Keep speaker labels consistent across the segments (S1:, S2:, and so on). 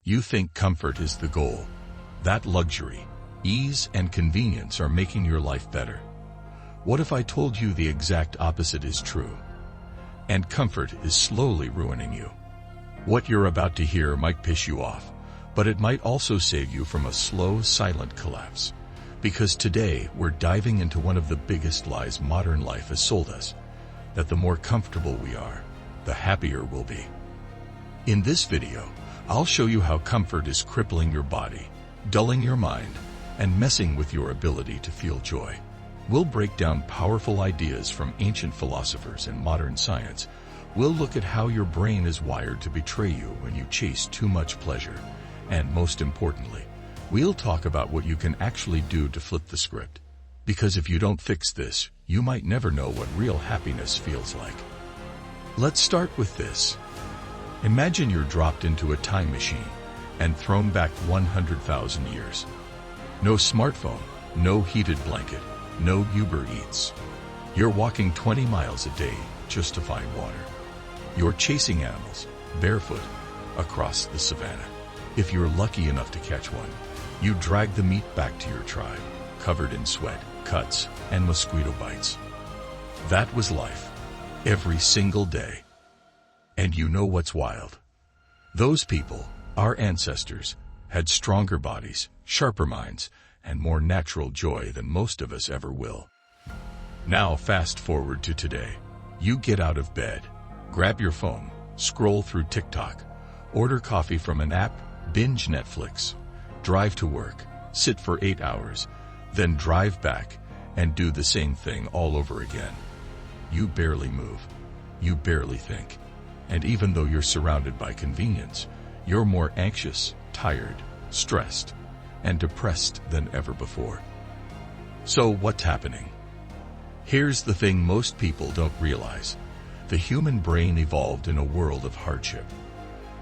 S1: You think comfort is the goal. That luxury, ease, and convenience are making your life better. What if I told you the exact opposite is true? And comfort is slowly ruining you. What you're about to hear might piss you off, but it might also save you from a slow, silent collapse. Because today, we're diving into one of the biggest lies modern life has sold us, that the more comfortable we are, the happier we'll be. In this video, I'll show you how comfort is crippling your body, dulling your mind, and messing with your ability to feel joy. We'll break down powerful ideas from ancient philosophers and modern science. We'll look at how your brain is wired to betray you when you chase too much pleasure. And most importantly, we'll talk about what you can actually do to flip the script. Because if you don't fix this, you might never know what real happiness feels like. Let's start with this. Imagine you're dropped into a time machine and thrown back 100,000 years. No smartphone, no heated blanket, no Uber Eats. You're walking 20 miles a day just to find water. You're chasing animals, barefoot, across the savannah. If you're lucky enough to catch one, you drag the meat back to your tribe, covered in sweat, cuts, and mosquito bites. That was life, every single day. And you know what's wild? Those people, our ancestors, had stronger bodies, sharper minds, and more natural joy than most of us ever will. Now fast forward to today. You get out of bed, grab your phone, scroll through TikTok, order coffee from an app, binge Netflix, drive to work, sit for 8 hours, then drive back and do the same thing all over again. You barely move. You barely think. And even though you're surrounded by convenience, you're more anxious, tired, stressed, and depressed than ever before. So what's happening? Here's the thing most people don't realize. The human brain evolved in a world of hardship.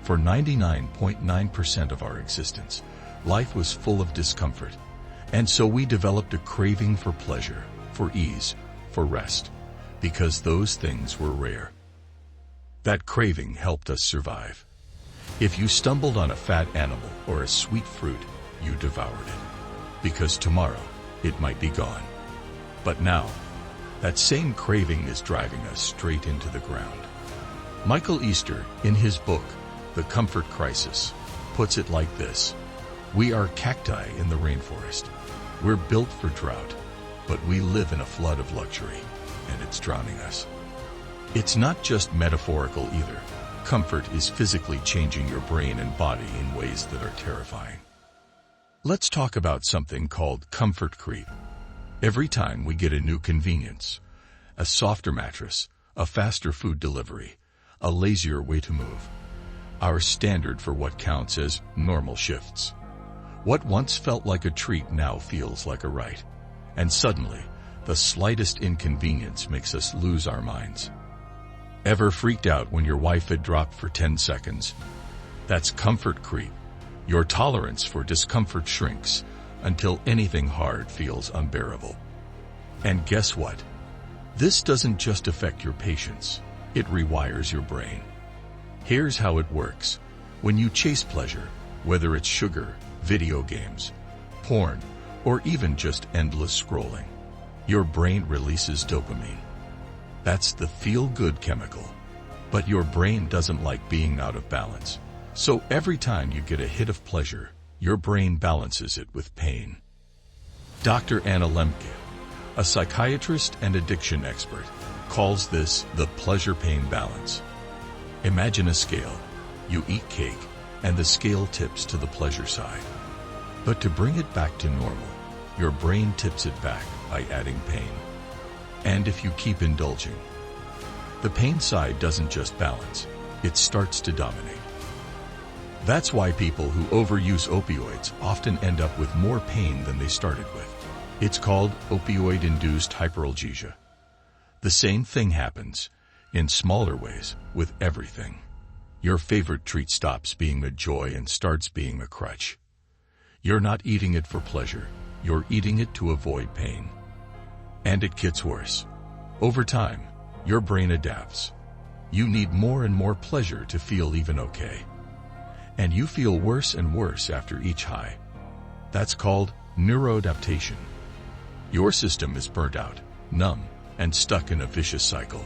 S1: For 99.9% of our existence, life was full of discomfort. And so we developed a craving for pleasure, for ease, for rest, because those things were rare. That craving helped us survive. If you stumbled on a fat animal or a sweet fruit, you devoured it, because tomorrow it might be gone. But now, that same craving is driving us straight into the ground. Michael Easter, in his book, The Comfort Crisis, puts it like this. We are cacti in the rainforest. We're built for drought, but we live in a flood of luxury, and it's drowning us. It's not just metaphorical either. Comfort is physically changing your brain and body in ways that are terrifying. Let's talk about something called comfort creep. Every time we get a new convenience, a softer mattress, a faster food delivery, a lazier way to move, our standard for what counts as normal shifts. What once felt like a treat now feels like a right. And suddenly, the slightest inconvenience makes us lose our minds. Ever freaked out when your wife had dropped for 10 seconds? That's comfort creep. Your tolerance for discomfort shrinks until anything hard feels unbearable. And guess what? This doesn't just affect your patience, it rewires your brain. Here's how it works. When you chase pleasure, whether it's sugar, video games, porn, or even just endless scrolling, your brain releases dopamine. That's the feel-good chemical. But your brain doesn't like being out of balance. So every time you get a hit of pleasure, your brain balances it with pain. Dr. Anna Lemke, a psychiatrist and addiction expert, calls this the pleasure-pain balance. Imagine a scale. You eat cake, and the scale tips to the pleasure side. But to bring it back to normal, your brain tips it back by adding pain. And if you keep indulging, the pain side doesn't just balance, it starts to dominate. That's why people who overuse opioids often end up with more pain than they started with. It's called opioid-induced hyperalgesia. The same thing happens, in smaller ways, with everything. Your favorite treat stops being a joy and starts being a crutch. You're not eating it for pleasure, you're eating it to avoid pain. And it gets worse. Over time, your brain adapts. You need more and more pleasure to feel even okay. and you feel worse and worse after each high. That's called neuroadaptation. Your system is burnt out, numb, and stuck in a vicious cycle.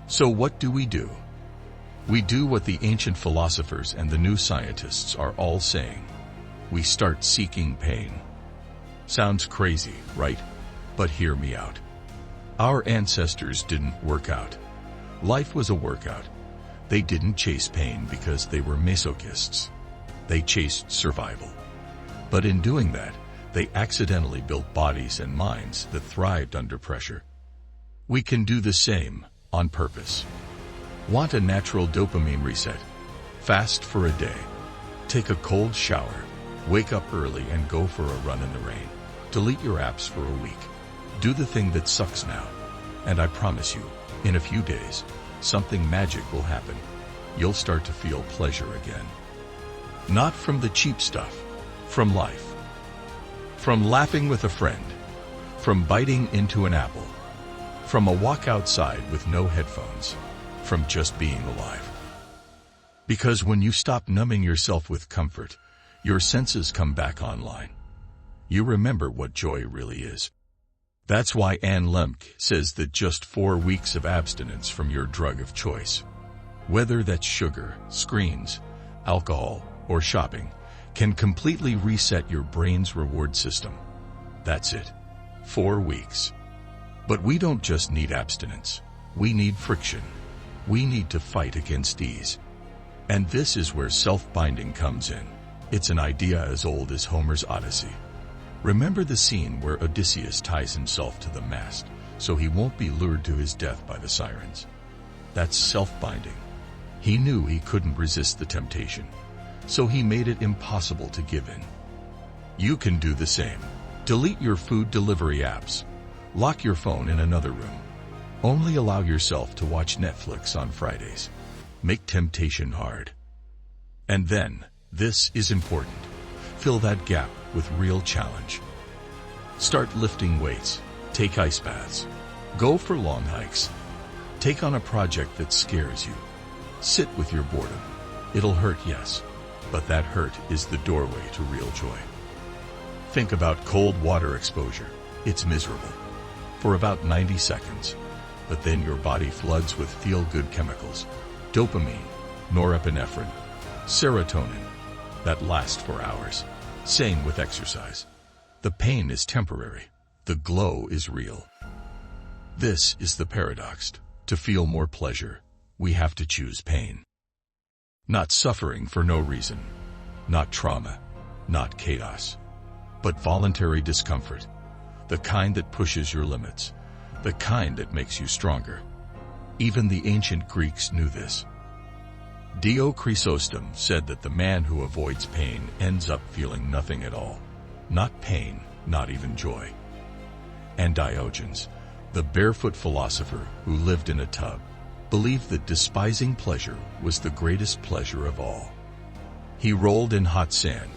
S1: So what do? We do what the ancient philosophers and the new scientists are all saying. We start seeking pain. Sounds crazy, right? But hear me out. Our ancestors didn't work out. Life was a workout. They didn't chase pain because they were masochists. They chased survival. But in doing that, they accidentally built bodies and minds that thrived under pressure. We can do the same, on purpose. Want a natural dopamine reset? Fast for a day. Take a cold shower. Wake up early and go for a run in the rain. Delete your apps for a week. Do the thing that sucks now. And I promise you, in a few days, something magic will happen. You'll start to feel pleasure again. Not from the cheap stuff, from life. From laughing with a friend. From biting into an apple. From a walk outside with no headphones. From just being alive. Because when you stop numbing yourself with comfort, your senses come back online. You remember what joy really is. That's why Anne Lemke says that just 4 weeks of abstinence from your drug of choice, whether that's sugar, screens, alcohol, or shopping, can completely reset your brain's reward system. That's it. 4 weeks. But we don't just need abstinence. We need friction. We need to fight against ease. And this is where self-binding comes in. It's an idea as old as Homer's Odyssey. Remember the scene where Odysseus ties himself to the mast so he won't be lured to his death by the sirens? That's self-binding. He knew he couldn't resist the temptation, so he made it impossible to give in. You can do the same. Delete your food delivery apps. Lock your phone in another room. Only allow yourself to watch Netflix on Fridays. Make temptation hard. And then, this is important. Fill that gap with real challenge. Start lifting weights. Take ice baths. Go for long hikes. Take on a project that scares you. Sit with your boredom. It'll hurt, yes, but that hurt is the doorway to real joy. Think about cold water exposure. It's miserable. For about 90 seconds. But then your body floods with feel-good chemicals. Dopamine, norepinephrine, serotonin, that last for hours. Same with exercise. The pain is temporary. The glow is real. This is the paradox. To feel more pleasure, we have to choose pain. Not suffering for no reason. Not trauma. Not chaos. But voluntary discomfort. The kind that pushes your limits. The kind that makes you stronger. Even the ancient Greeks knew this. Dio Chrysostom said that the man who avoids pain ends up feeling nothing at all. Not pain, not even joy. And Diogenes, the barefoot philosopher who lived in a tub, believed that despising pleasure was the greatest pleasure of all. He rolled in hot sand.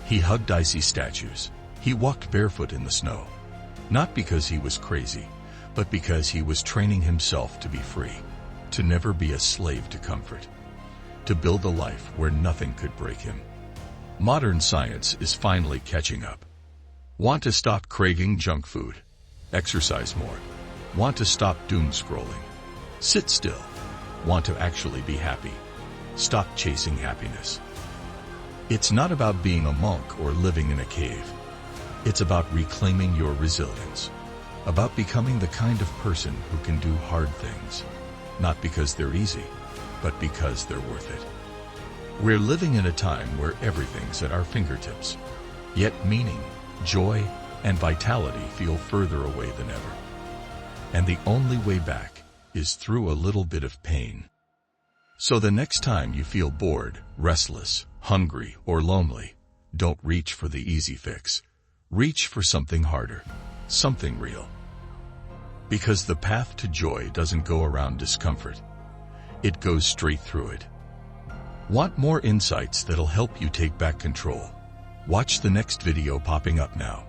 S1: He hugged icy statues. He walked barefoot in the snow. Not because he was crazy, but because he was training himself to be free, to never be a slave to comfort, to build a life where nothing could break him. Modern science is finally catching up. Want to stop craving junk food? Exercise more. Want to stop doom scrolling? Sit still. Want to actually be happy? Stop chasing happiness. It's not about being a monk or living in a cave. It's about reclaiming your resilience. About becoming the kind of person who can do hard things, not because they're easy, but because they're worth it. We're living in a time where everything's at our fingertips, yet meaning, joy, and vitality feel further away than ever. And the only way back is through a little bit of pain. So the next time you feel bored, restless, hungry, or lonely, don't reach for the easy fix. Reach for something harder, something real. Because the path to joy doesn't go around discomfort. It goes straight through it. Want more insights that'll help you take back control? Watch the next video popping up now.